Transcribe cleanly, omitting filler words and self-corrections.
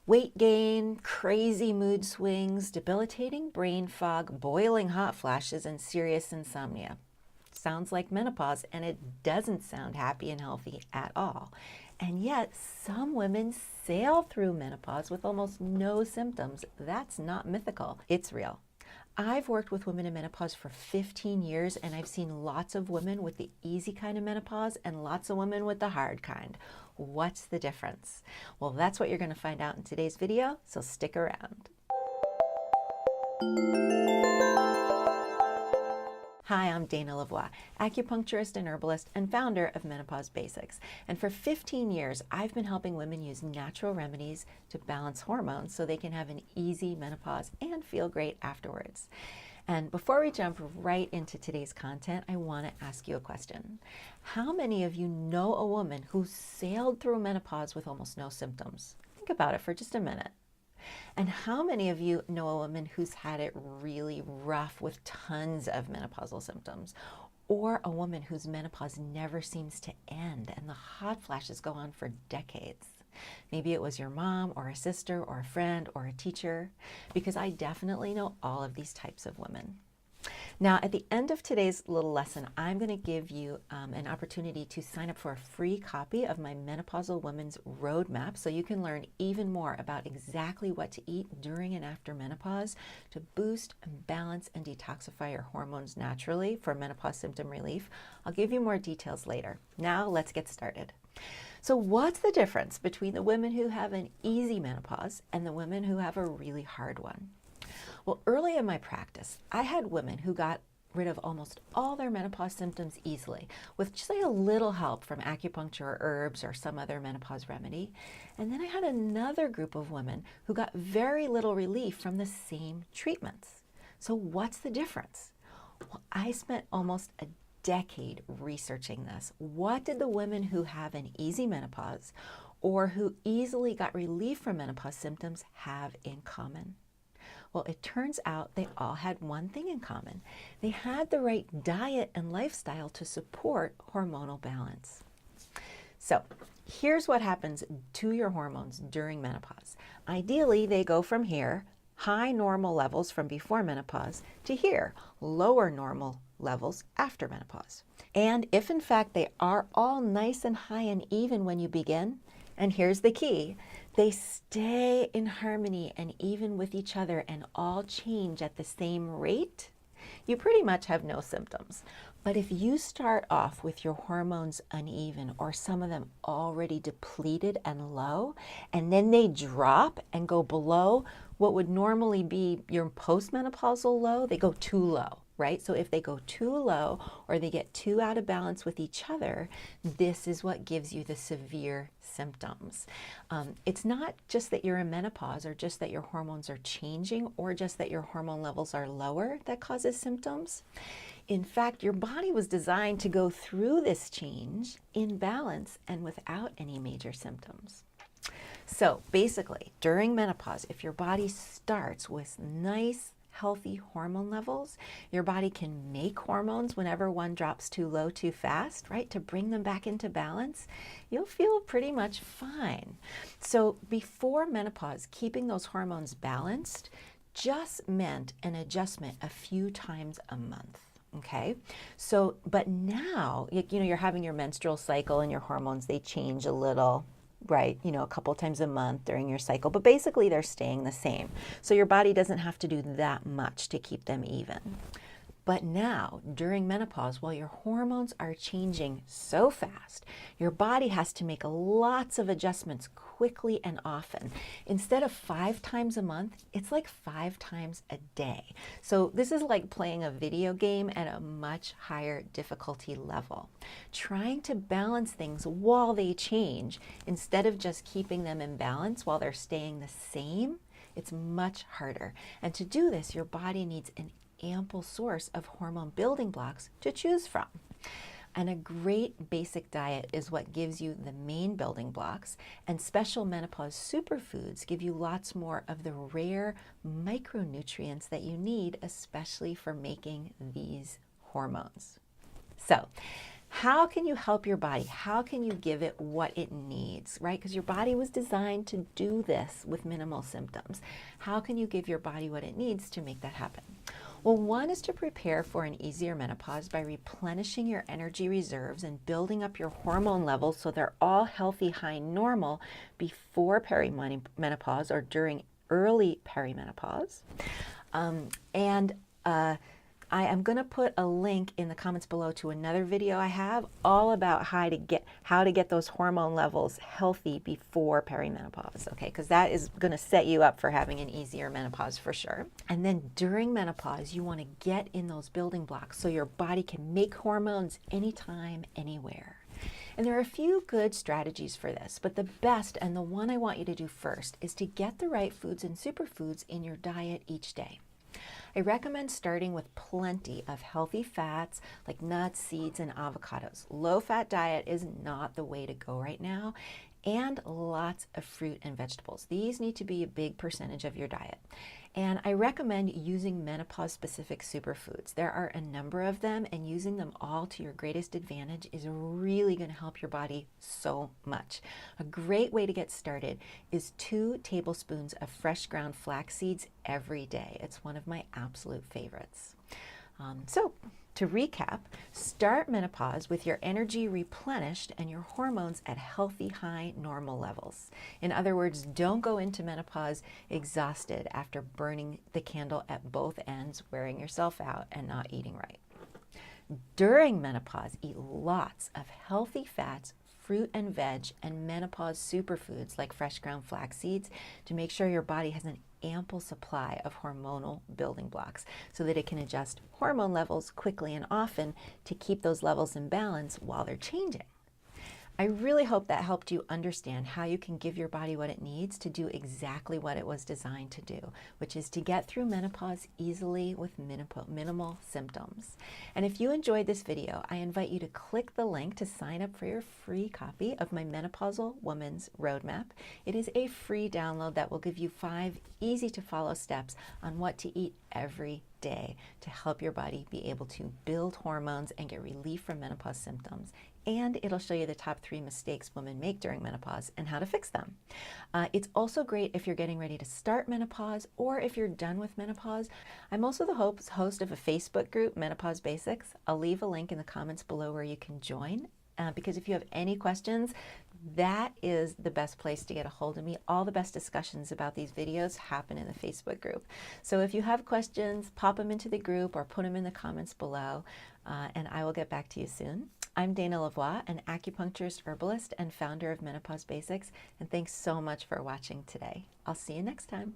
Weight gain, crazy mood swings, debilitating brain fog, boiling hot flashes, and serious insomnia. Sounds like menopause, and it doesn't sound happy and healthy at all. And yet, some women sail through menopause with almost no symptoms. That's not mythical, it's real. I've worked with women in menopause for 15 years, and I've seen lots of women with the easy kind of menopause and lots of women with the hard kind. What's the difference? Well, that's what you're going to find out in today's video, so stick around. Hi, I'm Dana Lavoie, acupuncturist and herbalist and founder of Menopause Basics. And for 15 years, I've been helping women use natural remedies to balance hormones so they can have an easy menopause and feel great afterwards. And before we jump right into today's content, I want to ask you a question. How many of you know a woman who sailed through menopause with almost no symptoms? Think about it for just a minute. And how many of you know a woman who's had it really rough with tons of menopausal symptoms? Or a woman whose menopause never seems to end and the hot flashes go on for decades? Maybe it was your mom or a sister or a friend or a teacher, because I definitely know all of these types of women. Now, at the end of today's little lesson, I'm going to give you an opportunity to sign up for a free copy of my Menopausal Women's Roadmap so you can learn even more about exactly what to eat during and after menopause to boost and balance and detoxify your hormones naturally for menopause symptom relief. I'll give you more details later. Now, let's get started. So what's the difference between the women who have an easy menopause and the women who have a really hard one? Well, early in my practice, I had women who got rid of almost all their menopause symptoms easily with just a little help from acupuncture or herbs or some other menopause remedy. And then I had another group of women who got very little relief from the same treatments. So what's the difference? Well, I spent almost a decade researching this. What did the women who have an easy menopause or who easily got relief from menopause symptoms have in common? Well, it turns out they all had one thing in common. They had the right diet and lifestyle to support hormonal balance. So here's what happens to your hormones during menopause. Ideally, they go from here, high normal levels from before menopause, to here, lower normal levels after menopause. And if in fact they are all nice and high and even when you begin, and here's the key, they stay in harmony and even with each other and all change at the same rate, you pretty much have no symptoms. But if you start off with your hormones uneven or some of them already depleted and low, and then they drop and go below what would normally be your postmenopausal low, they go too low. Right? So if they go too low or they get too out of balance with each other, this is what gives you the severe symptoms. It's not just that you're in menopause or just that your hormones are changing or just that your hormone levels are lower that causes symptoms. In fact, your body was designed to go through this change in balance and without any major symptoms. So basically, during menopause, if your body starts with nice, healthy hormone levels, your body can make hormones whenever one drops too low too fast, right? To bring them back into balance, you'll feel pretty much fine. So before menopause, keeping those hormones balanced just meant an adjustment a few times a month. Okay, so but now, you're having your menstrual cycle and your hormones, they change a little, right, a couple times a month during your cycle, but basically they're staying the same. So your body doesn't have to do that much to keep them even. But now, during menopause, while your hormones are changing so fast, your body has to make lots of adjustments quickly and often. Instead of 5 times a month, it's like 5 times a day. So this is like playing a video game at a much higher difficulty level. Trying to balance things while they change, instead of just keeping them in balance while they're staying the same, it's much harder. And to do this, your body needs an ample source of hormone building blocks to choose from. And a great basic diet is what gives you the main building blocks, and special menopause superfoods give you lots more of the rare micronutrients that you need, especially for making these hormones. So How can you help your body? How can you give it what it needs, right? Because your body was designed to do this with minimal symptoms. How can you give your body what it needs to make that happen? Well, one is to prepare for an easier menopause by replenishing your energy reserves and building up your hormone levels so they're all healthy, high, normal before perimenopause or during early perimenopause. I am going to put a link in the comments below to another video I have all about how to get those hormone levels healthy before perimenopause, okay? Because that is going to set you up for having an easier menopause for sure. And then during menopause, you want to get in those building blocks so your body can make hormones anytime, anywhere. And there are a few good strategies for this, but the best and the one I want you to do first is to get the right foods and superfoods in your diet each day. I recommend starting with plenty of healthy fats like nuts, seeds, and avocados. Low-fat diet is not the way to go right now, and lots of fruit and vegetables. These need to be a big percentage of your diet. And I recommend using menopause-specific superfoods. There are a number of them, and using them all to your greatest advantage is really going to help your body so much. A great way to get started is 2 tablespoons of fresh ground flax seeds every day. It's one of my absolute favorites. So to recap, start menopause with your energy replenished and your hormones at healthy, high, normal levels. In other words, don't go into menopause exhausted after burning the candle at both ends, wearing yourself out, and not eating right. During menopause, eat lots of healthy fats, fruit and veg, and menopause superfoods like fresh ground flax seeds to make sure your body has an ample supply of hormonal building blocks so that it can adjust hormone levels quickly and often to keep those levels in balance while they're changing. I really hope that helped you understand how you can give your body what it needs to do exactly what it was designed to do, which is to get through menopause easily with minimal symptoms. And if you enjoyed this video, I invite you to click the link to sign up for your free copy of my Menopausal Woman's Roadmap. It is a free download that will give you 5 easy to follow steps on what to eat every day to help your body be able to build hormones and get relief from menopause symptoms. And it'll show you the top 3 mistakes women make during menopause and how to fix them. It's also great if you're getting ready to start menopause or if you're done with menopause. I'm also the host of a Facebook group, Menopause Basics. I'll leave a link in the comments below where you can join. Because if you have any questions, that is the best place to get a hold of me. All the best discussions about these videos happen in the Facebook group. So if you have questions, pop them into the group or put them in the comments below, and I will get back to you soon. I'm Dana Lavoie, an acupuncturist, herbalist, and founder of Menopause Basics, and thanks so much for watching today. I'll see you next time.